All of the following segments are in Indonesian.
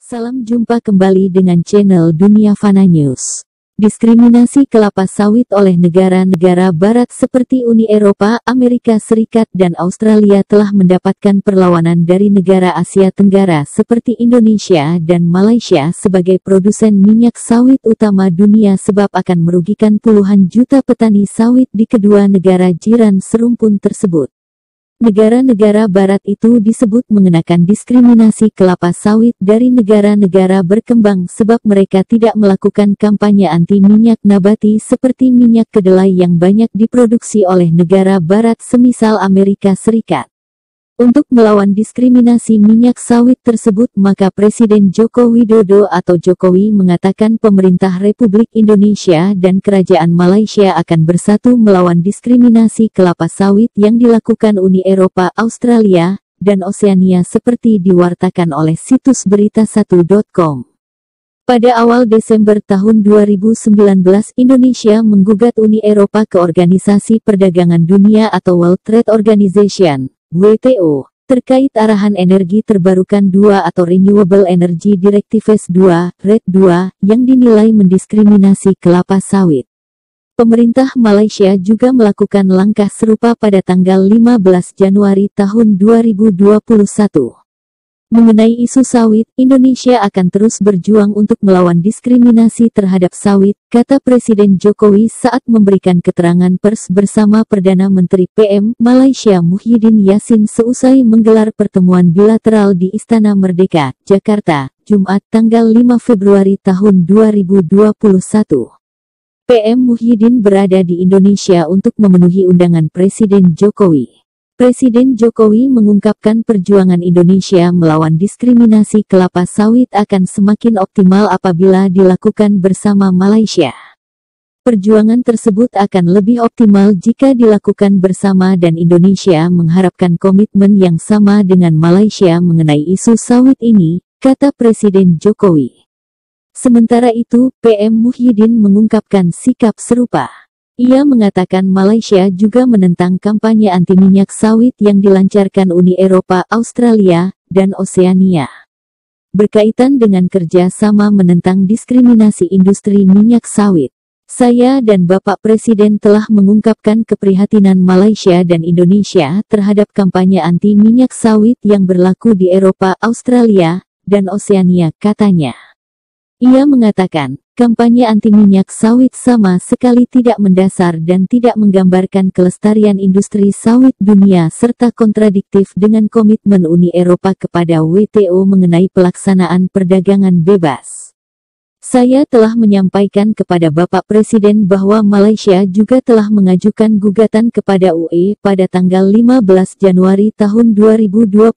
Salam jumpa kembali dengan channel Dunia Fana News. Diskriminasi kelapa sawit oleh negara-negara barat seperti Uni Eropa, Amerika Serikat dan Australia telah mendapatkan perlawanan dari negara Asia Tenggara seperti Indonesia dan Malaysia sebagai produsen minyak sawit utama dunia sebab akan merugikan puluhan juta petani sawit di kedua negara jiran serumpun tersebut. Negara-negara barat itu disebut mengenakan diskriminasi kelapa sawit dari negara-negara berkembang sebab mereka tidak melakukan kampanye anti minyak nabati seperti minyak kedelai yang banyak diproduksi oleh negara barat semisal Amerika Serikat. Untuk melawan diskriminasi minyak sawit tersebut maka Presiden Joko Widodo atau Jokowi mengatakan pemerintah Republik Indonesia dan Kerajaan Malaysia akan bersatu melawan diskriminasi kelapa sawit yang dilakukan Uni Eropa, Australia, dan Oseania seperti diwartakan oleh situs berita1.com. Pada awal Desember tahun 2019 Indonesia menggugat Uni Eropa ke Organisasi Perdagangan Dunia atau World Trade Organization WTO, terkait arahan energi terbarukan 2 atau Renewable Energy Directives 2, RED 2, yang dinilai mendiskriminasi kelapa sawit. Pemerintah Malaysia juga melakukan langkah serupa pada tanggal 15 Januari tahun 2021. Mengenai isu sawit, Indonesia akan terus berjuang untuk melawan diskriminasi terhadap sawit, kata Presiden Jokowi saat memberikan keterangan pers bersama Perdana Menteri PM Malaysia Muhyiddin Yassin seusai menggelar pertemuan bilateral di Istana Merdeka, Jakarta, Jumat tanggal 5 Februari tahun 2021. PM Muhyiddin berada di Indonesia untuk memenuhi undangan Presiden Jokowi. Presiden Jokowi mengungkapkan perjuangan Indonesia melawan diskriminasi kelapa sawit akan semakin optimal apabila dilakukan bersama Malaysia. Perjuangan tersebut akan lebih optimal jika dilakukan bersama dan Indonesia mengharapkan komitmen yang sama dengan Malaysia mengenai isu sawit ini, kata Presiden Jokowi. Sementara itu, PM Muhyiddin mengungkapkan sikap serupa. Ia mengatakan Malaysia juga menentang kampanye anti minyak sawit yang dilancarkan Uni Eropa, Australia, dan Oseania. Berkaitan dengan kerja sama menentang diskriminasi industri minyak sawit, saya dan Bapak Presiden telah mengungkapkan keprihatinan Malaysia dan Indonesia terhadap kampanye anti minyak sawit yang berlaku di Eropa, Australia, dan Oseania, katanya. Ia mengatakan, kampanye anti minyak sawit sama sekali tidak mendasar dan tidak menggambarkan kelestarian industri sawit dunia serta kontradiktif dengan komitmen Uni Eropa kepada WTO mengenai pelaksanaan perdagangan bebas. Saya telah menyampaikan kepada Bapak Presiden bahwa Malaysia juga telah mengajukan gugatan kepada UE pada tanggal 15 Januari tahun 2021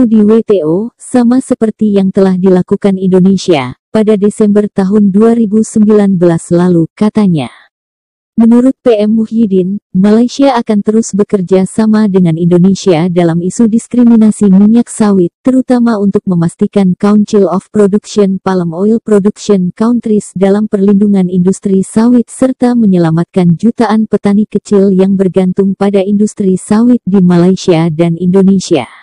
di WTO, sama seperti yang telah dilakukan Indonesia pada Desember tahun 2019 lalu, katanya. Menurut PM Muhyiddin, Malaysia akan terus bekerja sama dengan Indonesia dalam isu diskriminasi minyak sawit, terutama untuk memastikan Council of Production Palm Oil Production Countries dalam perlindungan industri sawit serta menyelamatkan jutaan petani kecil yang bergantung pada industri sawit di Malaysia dan Indonesia.